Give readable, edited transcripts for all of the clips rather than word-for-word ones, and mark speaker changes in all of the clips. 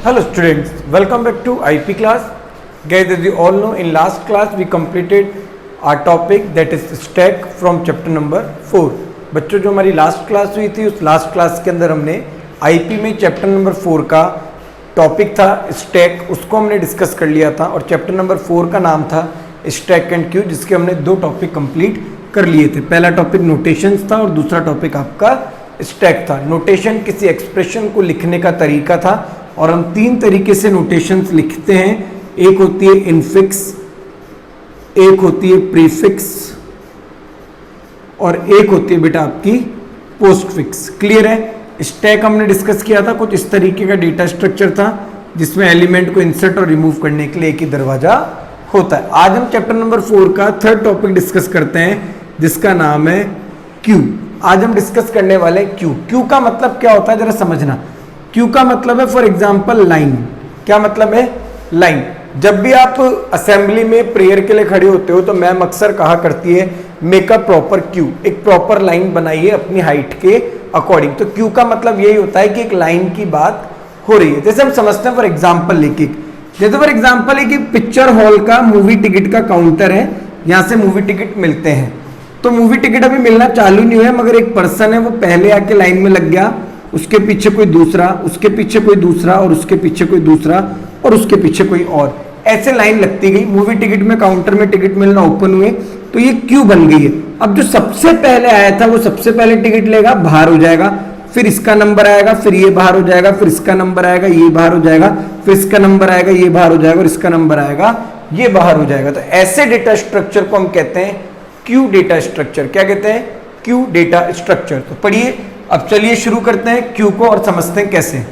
Speaker 1: Hello students, welcome back to IP class. Guys, as you all know, in last class we completed our topic that is stack from chapter number 4. बच्चों जो हमारी last class हुई थी उस last class के अंदर हमने IP में चैप्टर नंबर 4 का टॉपिक था स्टैक, उसको हमने डिस्कस कर लिया था और चैप्टर नंबर 4 का नाम था स्टैक एंड क्यू, जिसके हमने दो टॉपिक कंप्लीट कर लिए थे। पहला टॉपिक नोटेशंस था और दूसरा टॉपिक आपका स्टैक था। नोटेशन किसी एक्सप्रेशन को लिखने का तरीका था और हम तीन तरीके से नोटेशंस लिखते हैं। एक होती है इनफिक्स, एक होती है प्रीफिक्स और एक होती है बेटा आपकी पोस्टफिक्स। क्लियर है? स्टैक हमने डिस्कस किया था, कुछ इस तरीके का डेटा स्ट्रक्चर था जिसमें एलिमेंट को इंसर्ट और रिमूव करने के लिए एक ही दरवाजा होता है। आज हम चैप्टर नंबर 4 का थर्ड टॉपिक डिस्कस करते हैं जिसका नाम है क्यू। आज हम डिस्कस करने वाले हैं क्यू। क्यू का मतलब क्या होता है जरा समझना। क्यू का मतलब है फॉर एग्जाम्पल लाइन। क्या मतलब है? लाइन। जब भी आप असेंबली में प्रेयर के लिए खड़े होते हो तो मैम अक्सर कहा करती है मेक अ प्रॉपर क्यू, एक प्रॉपर लाइन बनाइए अपनी हाइट के अकॉर्डिंग। तो क्यू का मतलब यही होता है कि एक लाइन की बात हो रही है। जैसे हम समझते हैं फॉर एग्जाम्पल लेके, जैसे फॉर एग्जाम्पल है कि पिक्चर हॉल का मूवी टिकट का काउंटर है, यहाँ से मूवी टिकट मिलते हैं। तो मूवी टिकट अभी मिलना चालू नहीं हुआ है मगर एक पर्सन है वो पहले आके लाइन में लग गया, उसके पीछे कोई दूसरा, उसके पीछे कोई दूसरा और उसके पीछे कोई दूसरा और उसके पीछे कोई और, ऐसे लाइन लगती गई। मूवी टिकट में काउंटर में टिकट मिलना ओपन हुए तो ये क्यू बन गई है। अब जो सबसे पहले आया था वो सबसे पहले टिकट लेगा, बाहर हो जाएगा, फिर इसका नंबर आएगा, फिर ये बाहर हो जाएगा, फिर इसका नंबर आएगा, ये बाहर हो जाएगा, फिर इसका नंबर आएगा, ये बाहर हो जाएगा और इसका नंबर आएगा, ये बाहर हो जाएगा। तो ऐसे डेटा स्ट्रक्चर को हम कहते हैं क्यू डेटा स्ट्रक्चर। क्या कहते हैं? Q data structure. तो पढ़िए, अब चलिए शुरू करते हैं क्यू को और समझते हैं कैसे।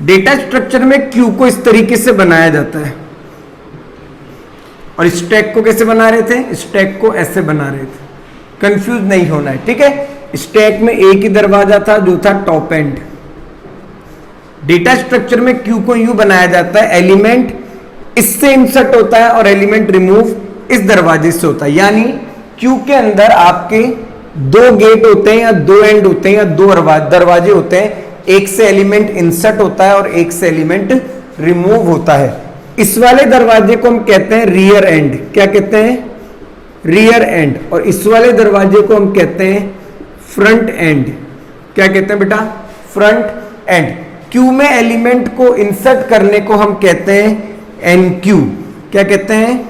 Speaker 1: डेटा स्ट्रक्चर में क्यू को इस तरीके से बनाया जाता है और स्टैक को कैसे बना रहे थे? स्टैक को ऐसे बना रहे थे, कंफ्यूज नहीं होना है, ठीक है। स्टैक में एक ही दरवाजा था जो था टॉप एंड। डेटा स्ट्रक्चर में क्यू को यूं बनाया जाता है, एलिमेंट इससे इंसर्ट होता है और एलिमेंट रिमूव इस दरवाजे से होता है। यानी क्यू के अंदर आपके दो गेट होते हैं या दो एंड होते हैं या दो दरवाजे होते हैं। एक से एलिमेंट इंसर्ट होता है और एक से एलिमेंट रिमूव होता है। इस वाले दरवाजे को हम कहते हैं रियर एंड। क्या कहते हैं? Rear and. और इस वाले दरवाजे को हम कहते हैं फ्रंट एंड। क्या कहते हैं बेटा? Front end. क्यू में एलिमेंट को इंसर्ट करने को हम कहते हैं एन क्यू। क्या कहते हैं?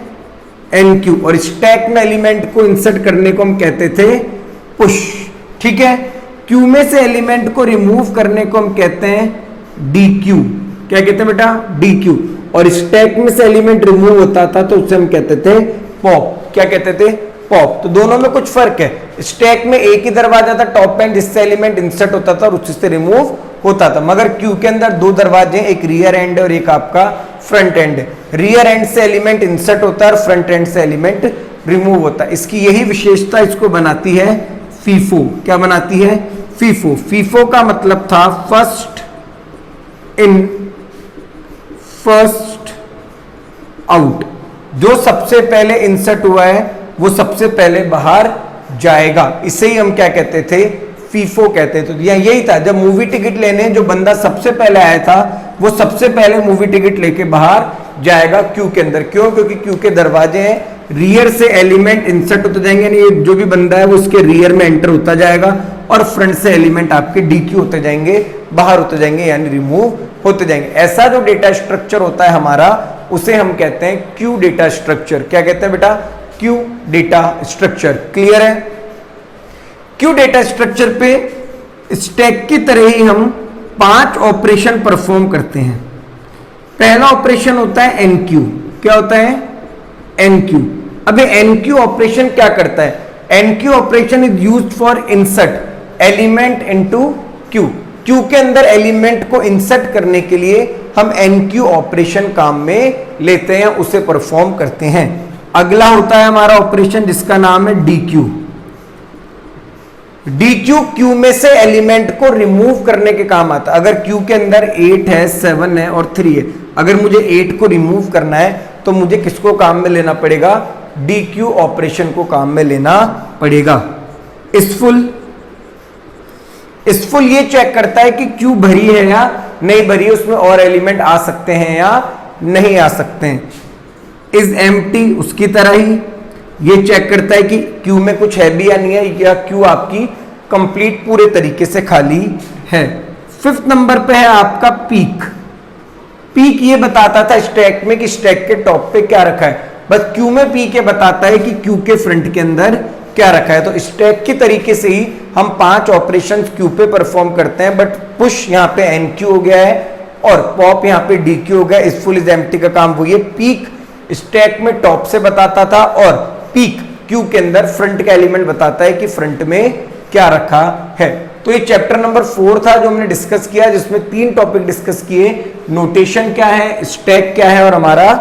Speaker 1: Enqueue. और स्टैक में एलिमेंट को इंसर्ट करने को हम कहते थे पुश, ठीक है। क्यू में से एलिमेंट को रिमूव करने को हम कहते हैं डी क्यू। क्या कहते हैं बेटा? D Q. और स्टैक में से एलिमेंट रिमूव होता था तो उसे हम कहते थे पॉप। क्या कहते थे? पॉप। तो दोनों में कुछ फर्क है। स्टैक में एक ही दरवाजा था टॉप एंड जिससे एलिमेंट इंसर्ट होता था और उससे रिमूव होता था, मगर क्यू के अंदर दो दरवाजे, एक रियर एंड और एक आपका फ्रंट एंड। रियर एंड से एलिमेंट इंसर्ट होता है और फ्रंट एंड से एलिमेंट रिमूव होता है। इसकी यही विशेषता इसको बनाती है फीफो। क्या बनाती है? फीफो। फीफो का मतलब था फर्स्ट इन फर्स्ट आउट। जो सबसे पहले इंसर्ट हुआ है वो सबसे पहले बाहर जाएगा। इसे ही हम क्या कहते थे? फीफो कहते थे। तो यही था, जब मूवी टिकट लेने जो बंदा सबसे पहले आया था वो सबसे पहले मूवी टिकट लेके बाहर जाएगा क्यू के अंदर। क्यों? क्योंकि क्यू के दरवाजे हैं, रियर से एलिमेंट इंसर्ट होते जाएंगे, यानी जो भी बंदा है वो उसके रियर में एंटर होता जाएगा और फ्रंट से एलिमेंट आपके डी क्यू होते जाएंगे, बाहर होते जाएंगे, यानी रिमूव होते जाएंगे। ऐसा जो डेटा स्ट्रक्चर होता है हमारा उसे हम कहते हैं क्यू डेटा स्ट्रक्चर। क्या कहते हैं बेटा? Q data structure. क्लियर है? क्यू डेटा स्ट्रक्चर पे स्टैक की तरह ही हम 5 ऑपरेशन परफॉर्म करते हैं। पहला ऑपरेशन होता है एनक्यू। क्या होता है? एनक्यू। अब ये एनक्यू ऑपरेशन क्या करता है? NQ operation is used for insert element into Q. Q के अंदर एलिमेंट को इंसर्ट करने के लिए हम एनक्यू ऑपरेशन काम में लेते हैं, उसे परफॉर्म करते हैं। अगला होता है हमारा ऑपरेशन जिसका नाम है D Q. D Q, Q में से एलिमेंट को रिमूव करने के काम आता है। अगर क्यू के अंदर 8 है, 7 है और 3 है, अगर मुझे 8 को रिमूव करना है तो मुझे किसको काम में लेना पड़ेगा? डी क्यू ऑपरेशन को काम में लेना पड़ेगा। इसफुल ये चेक करता है कि क्यू भरी है या नहीं भरी है, उसमें और एलिमेंट आ सकते हैं या नहीं आ सकते हैं। इज एम्प्टी उसकी तरह ही ये चेक करता है कि क्यू में कुछ है भी या नहीं है, या क्यू आपकी कंप्लीट पूरे तरीके से खाली है। फिफ्थ नंबर पे है आपका पीक। पीक ये बताता था स्टैक में कि स्टैक के टॉप पे क्या रखा है, बस क्यू में पीक ये बताता है कि क्यू के फ्रंट के अंदर क्या रखा है। तो स्टैक के तरीके से ही हम 5 ऑपरेशंस क्यू पे परफॉर्म करते हैं, बट पुश यहाँ पे एन क्यू हो गया है और पॉप यहाँ पे डी क्यू हो गया। इस फुल इज एम्प्टी का काम वो ये पीक स्टैक में टॉप से बताता था और पीक क्यू के अंदर फ्रंट का एलिमेंट बताता है कि फ्रंट में क्या रखा है। तो ये चैप्टर नंबर 4 था जो हमने डिस्कस किया, जिसमें 3 टॉपिक डिस्कस किए, नोटेशन क्या है, स्टैक क्या है और हमारा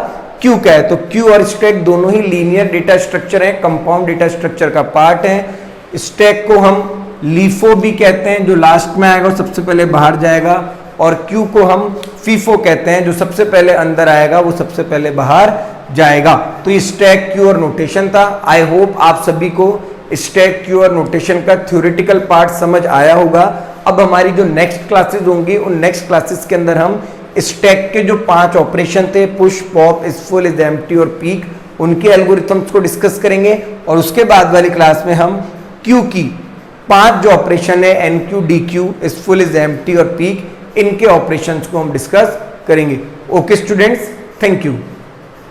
Speaker 1: क्यू क्या है। तो क्यू और स्टैक दोनों ही लीनियर डेटा स्ट्रक्चर है, कंपाउंड डेटा स्ट्रक्चर का पार्ट है। स्टैक को हम लीफो भी कहते हैं, जो लास्ट में आएगा सबसे पहले बाहर जाएगा, और क्यू को हम फीफो कहते हैं, जो सबसे पहले अंदर आएगा वो सबसे पहले बाहर जाएगा। तो ये स्टैक, क्यू और नोटेशन था। आई होप आप सभी को स्टैक, क्यू और नोटेशन का थ्योरेटिकल पार्ट समझ आया होगा। अब हमारी जो नेक्स्ट क्लासेस होंगी, उन नेक्स्ट क्लासेस के अंदर हम स्टैक के जो 5 ऑपरेशन थे, push, pop, is full, is empty और पीक, उनके एल्गोरिथम्स को डिस्कस करेंगे। और उसके बाद वाली क्लास में हम क्यू की 5 जो ऑपरेशन है, enqueue, dequeue, is full, is empty और पीक, इनके ऑपरेशंस को हम डिस्कस करेंगे। Okay students, thank you.